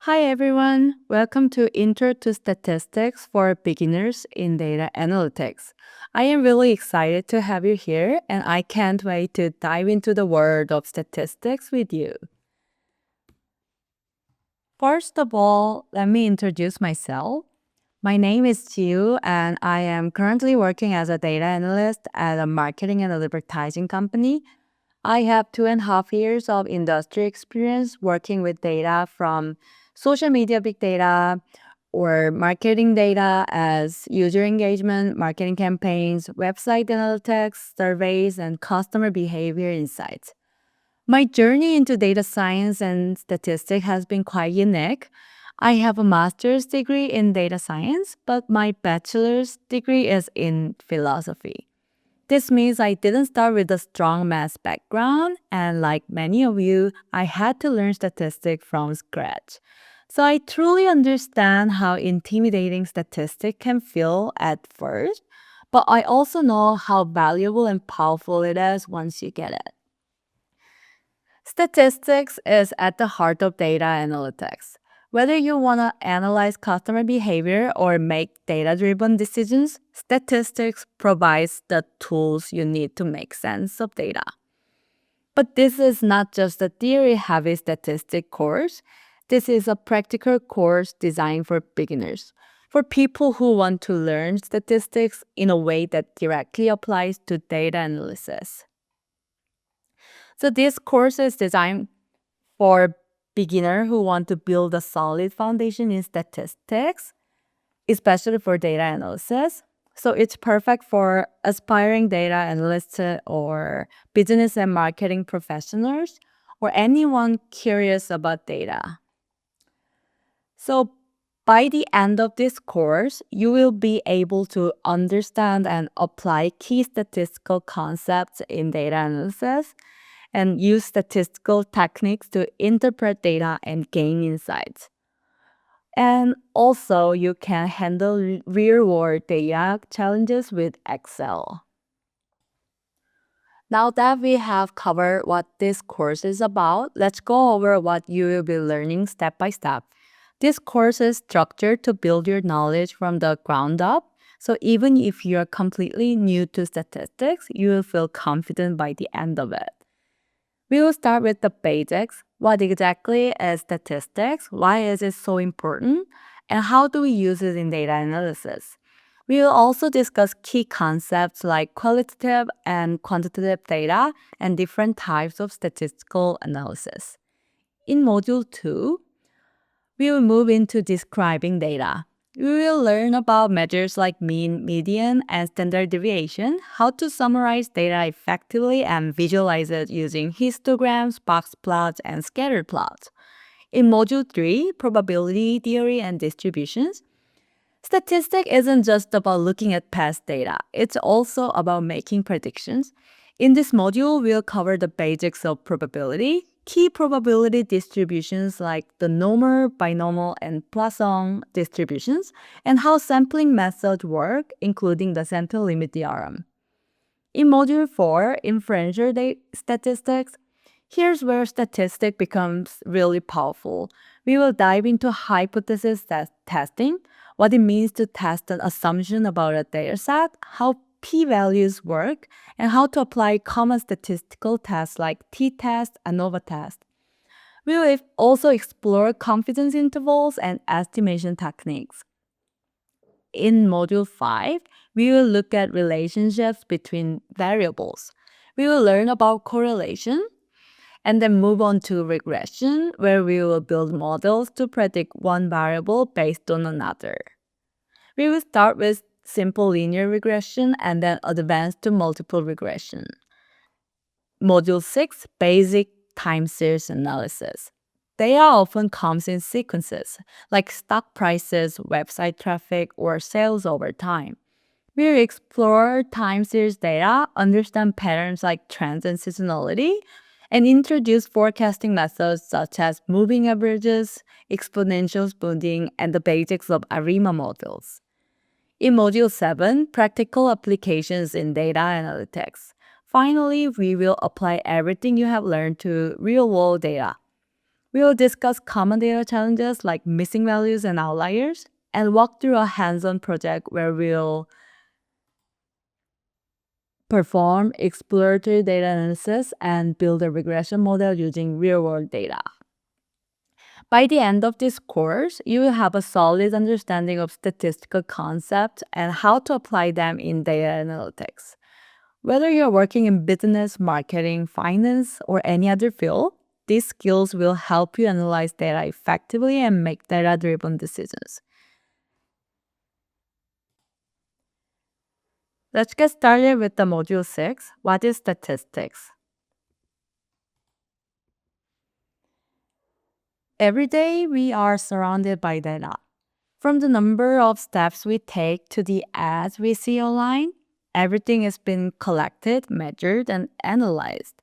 Hi everyone, welcome to Intro to Statistics for Beginners in Data Analytics. I am really excited to have you here and I can't wait to dive into the world of statistics with you. First of all, let me introduce myself. My name is Jiu and I am currently working as a data analyst at a marketing and advertising company. I have 2.5 years of industry experience working with data from social media big data or marketing data as user engagement, marketing campaigns, website analytics, surveys, and customer behavior insights. My journey into data science and statistics has been quite unique. I have a master's degree in data science, but my bachelor's degree is in philosophy. This means I didn't start with a strong math background, and like many of you, I had to learn statistics from scratch. So I truly understand how intimidating statistics can feel at first, but I also know how valuable and powerful it is once you get it. Statistics is at the heart of data analytics. Whether you want to analyze customer behavior or make data driven decisions, statistics provides the tools you need to make sense of data. But this is not just a theory heavy statistic course, this is a practical course designed for beginners. For people who want to learn statistics in a way that directly applies to data analysis. So this course is designed for beginners who want to build a solid foundation in statistics, especially for data analysis. So it's perfect for aspiring data analysts or business and marketing professionals or anyone curious about data. So by the end of this course, you will be able to understand and apply key statistical concepts in data analysis and use statistical techniques to interpret data and gain insights. And also, you can handle real world data challenges with Excel. Now that we have covered what this course is about, let's go over what you will be learning step by step. This course is structured to build your knowledge from the ground up. So even if you're completely new to statistics, you will feel confident by the end of it. We will start with the basics. What exactly is statistics? Why is it so important? And how do we use it in data analysis? We will also discuss key concepts like qualitative and quantitative data and different types of statistical analysis. In Module 2, we will move into describing data. We will learn about measures like mean, median, and standard deviation, how to summarize data effectively and visualize it using histograms, box plots, and scatter plots. In Module 3, probability theory and distributions, statistics isn't just about looking at past data, it's also about making predictions. In this module, we'll cover the basics of probability, key probability distributions like the normal, binomial, and Poisson distributions, and how sampling methods work, including the sample limit theorem. In Module 4, inferential statistics, here's where statistics becomes really powerful. We will dive into hypothesis testing, what it means to test an assumption about a dataset, how p-values work, and how to apply common statistical tests like t-test, ANOVA test. We will also explore confidence intervals and estimation techniques. In Module 5, we will look at relationships between variables. We will learn about correlation and then move on to regression, where we will build models to predict one variable based on another. We will start with simple linear regression and then advance to multiple regression. Module 6, basic time series analysis. Data often comes in sequences, like stock prices, website traffic, or sales over time. We will explore time series data, understand patterns like trends and seasonality, and introduce forecasting methods such as moving averages, exponential smoothing, and the basics of ARIMA models. In Module 7, practical applications in data analytics. Finally, we will apply everything you have learned to real-world data. We will discuss common data challenges like missing values and outliers, and walk through a hands-on project where we'll perform exploratory data analysis and build a regression model using real-world data. By the end of this course, you will have a solid understanding of statistical concepts and how to apply them in data analytics. Whether you're working in business, marketing, finance, or any other field, these skills will help you analyze data effectively and make data-driven decisions. Let's get started with the Module 6, What is Statistics? Every day, we are surrounded by data. From the number of steps we take to the ads we see online, everything has been collected, measured, and analyzed.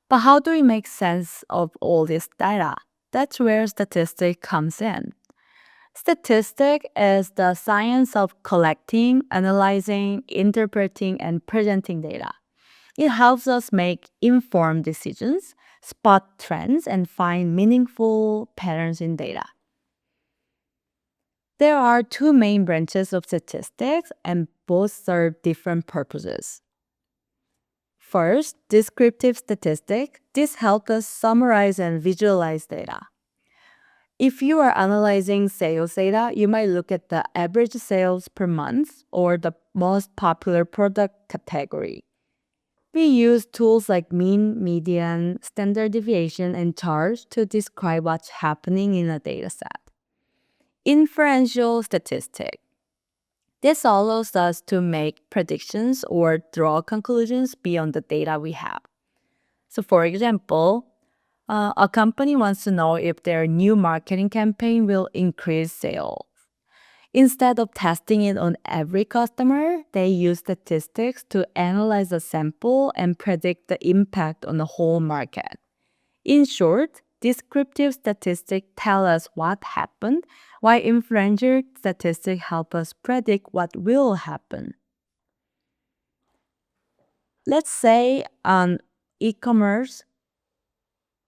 But how do we make sense of all this data? That's where statistics comes in. Statistics is the science of collecting, analyzing, interpreting, and presenting data. It helps us make informed decisions, spot trends, and find meaningful patterns in data. There are two main branches of statistics, and both serve different purposes. First, descriptive statistics. This helps us summarize and visualize data. If you are analyzing sales data, you might look at the average sales per month or the most popular product category. We use tools like mean, median, standard deviation, and charts to describe what's happening in a dataset. Inferential statistics. This allows us to make predictions or draw conclusions beyond the data we have. So, for example, a company wants to know if their new marketing campaign will increase sales. Instead of testing it on every customer, they use statistics to analyze a sample and predict the impact on the whole market. In short, descriptive statistics tell us what happened, while inferential statistics help us predict what will happen. Let's say e-commerce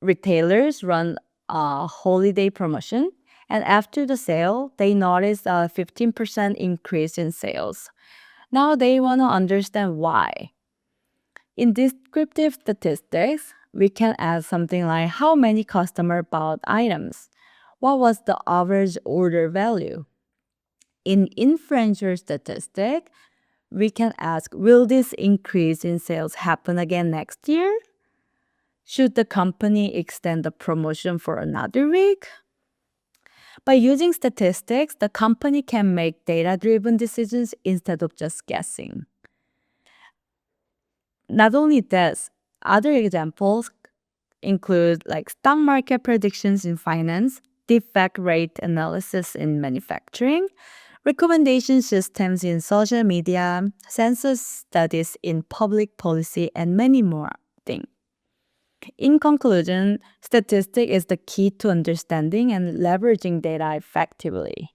retailers run a holiday promotion, and after the sale, they notice a 15% increase in sales. Now they want to understand why. In descriptive statistics, we can add something like how many customers bought items, what was the average order value. In inferential statistics, we can ask, will this increase in sales happen again next year? Should the company extend the promotion for another week? By using statistics, the company can make data-driven decisions instead of just guessing. Not only this, other examples include like stock market predictions in finance, defect rate analysis in manufacturing, recommendation systems in social media, census studies in public policy, and many more things. In conclusion, statistics is the key to understanding and leveraging data effectively.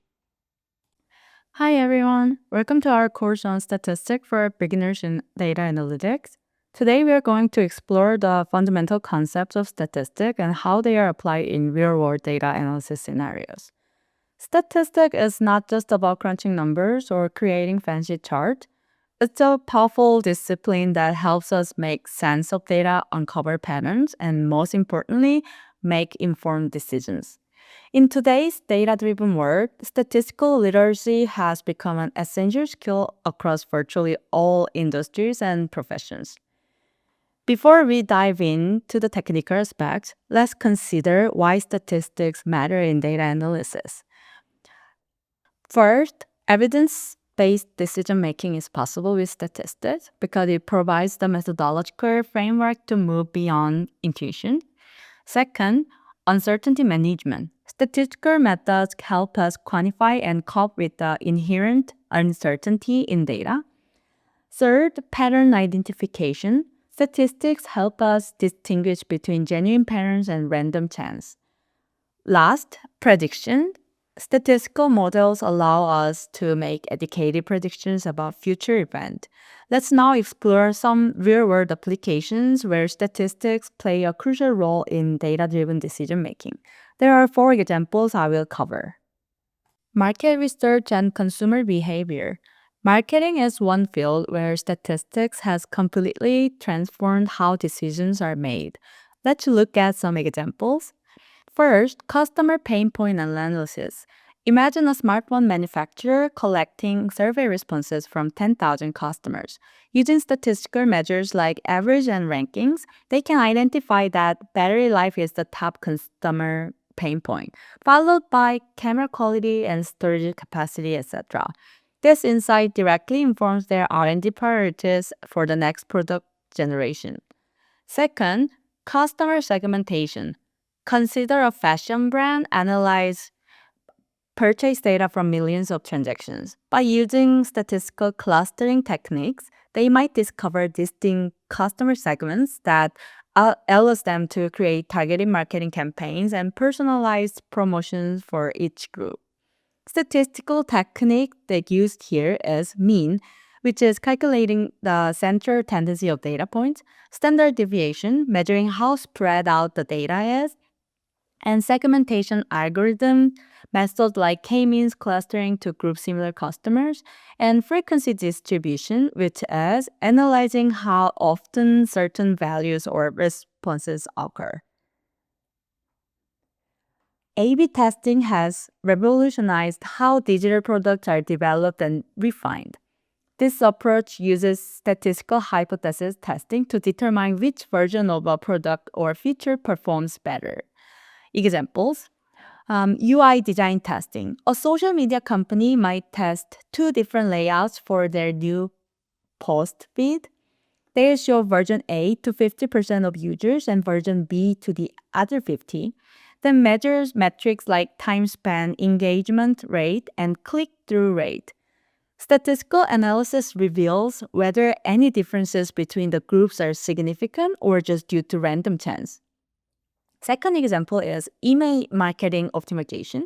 Hi everyone, welcome to our course on statistics for beginners in data analytics. Today we are going to explore the fundamental concepts of statistics and how they are applied in real-world data analysis scenarios. Statistics is not just about crunching numbers or creating fancy charts. It's a powerful discipline that helps us make sense of data, uncover patterns, and most importantly, make informed decisions. In today's data-driven world, statistical literacy has become an essential skill across virtually all industries and professions. Before we dive into the technical aspects, let's consider why statistics matter in data analysis. First, evidence-based decision-making is possible with statistics because it provides the methodological framework to move beyond intuition. Second, uncertainty management. Statistical methods help us quantify and cope with the inherent uncertainty in data. Third, pattern identification. Statistics help us distinguish between genuine patterns and random chance. Last, prediction. Statistical models allow us to make educated predictions about future events. Let's now explore some real-world applications where statistics play a crucial role in data-driven decision-making. There are 4 examples I will cover. Market research and consumer behavior. Marketing is one field where statistics has completely transformed how decisions are made. Let's look at some examples. First, customer pain point analysis. Imagine a smartphone manufacturer collecting survey responses from 10,000 customers. Using statistical measures like average and rankings, they can identify that battery life is the top customer pain point, followed by camera quality and storage capacity, etc. This insight directly informs their R&D priorities for the next product generation. Second, customer segmentation. Consider a fashion brand analyze purchase data from millions of transactions. By using statistical clustering techniques, they might discover distinct customer segments that allows them to create targeted marketing campaigns and personalized promotions for each group. Statistical technique they used here is mean, which is calculating the central tendency of data points, standard deviation, measuring how spread out the data is, and segmentation algorithm, methods like k-means clustering to group similar customers, and frequency distribution, which is analyzing how often certain values or responses occur. A/B testing has revolutionized how digital products are developed and refined. This approach uses statistical hypothesis testing to determine which version of a product or feature performs better. Examples: UI design testing. A social media company might test 2 different layouts for their new post feed. They show version A to 50% of users and version B to the other 50. Then measures metrics like time span, engagement rate, and click-through rate. Statistical analysis reveals whether any differences between the groups are significant or just due to random chance. Second example is email marketing optimization.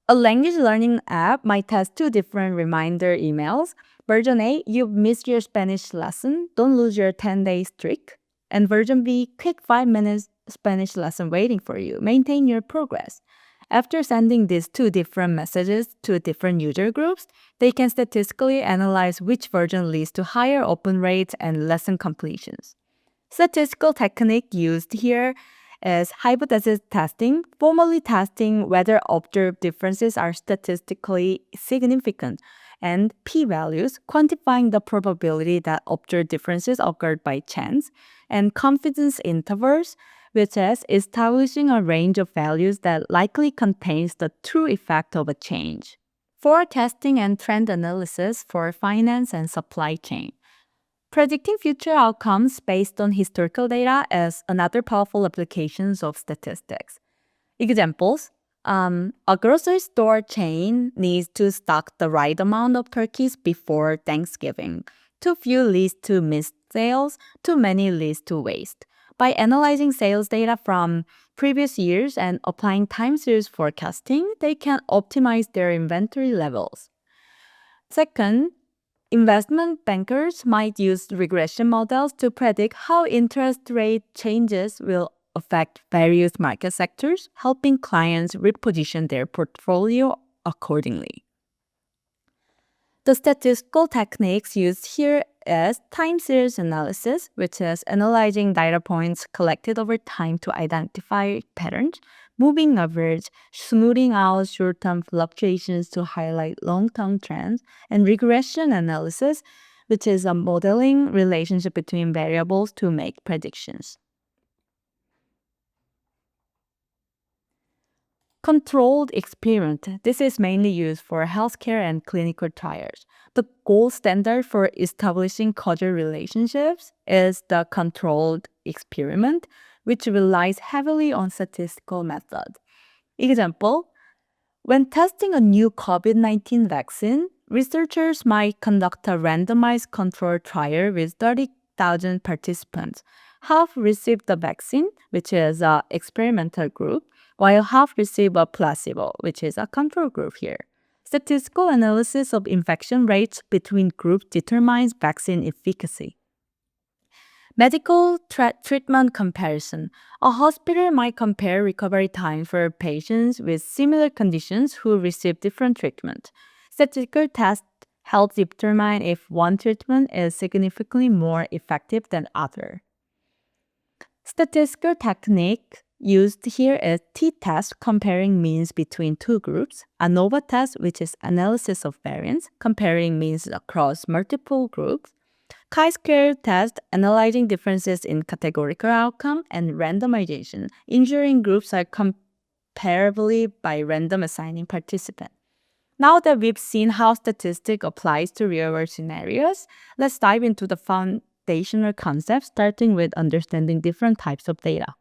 A language learning app might test 2 different reminder emails. Version A, you missed your Spanish lesson, don't lose your 10-day streak. And version B, quick 5 minutes Spanish lesson waiting for you, maintain your progress. After sending these 2 different messages to different user groups, they can statistically analyze which version leads to higher open rates and lesson completions. Statistical technique used here is hypothesis testing, formally testing whether observed differences are statistically significant, and p-values, quantifying the probability that observed differences occurred by chance, and confidence intervals, which is establishing a range of values that likely contains the true effect of a change. Forecasting and trend analysis for finance and supply chain. Predicting future outcomes based on historical data is another powerful application of statistics. Examples: a grocery store chain needs to stock the right amount of turkeys before Thanksgiving. Too few leads to missed sales, too many leads to waste. By analyzing sales data from previous years and applying time series forecasting, they can optimize their inventory levels. Second, investment bankers might use regression models to predict how interest rate changes will affect various market sectors, helping clients reposition their portfolio accordingly. The statistical techniques used here is time series analysis, which is analyzing data points collected over time to identify patterns, moving average, smoothing out short-term fluctuations to highlight long-term trends, and regression analysis, which is a modeling relationship between variables to make predictions. Controlled experiment. This is mainly used for healthcare and clinical trials. The gold standard for establishing causal relationships is the controlled experiment, which relies heavily on statistical methods. Example: when testing a new COVID-19 vaccine, researchers might conduct a randomized controlled trial with 30,000 participants. Half received the vaccine, which is an experimental group, while half receive a placebo, which is a control group here. Statistical analysis of infection rates between groups determines vaccine efficacy. Medical treatment comparison. A hospital might compare recovery time for patients with similar conditions who receive different treatment. Statistical tests help determine if one treatment is significantly more effective than other. Statistical technique used here is t-test, comparing means between two groups, ANOVA test, which is analysis of variance, comparing means across multiple groups, chi-square test, analyzing differences in categorical outcome, and randomization, ensuring groups are comparably by random assigning participants. Now that we've seen how statistics applies to real-world scenarios, let's dive into the foundational concepts, starting with understanding different types of data.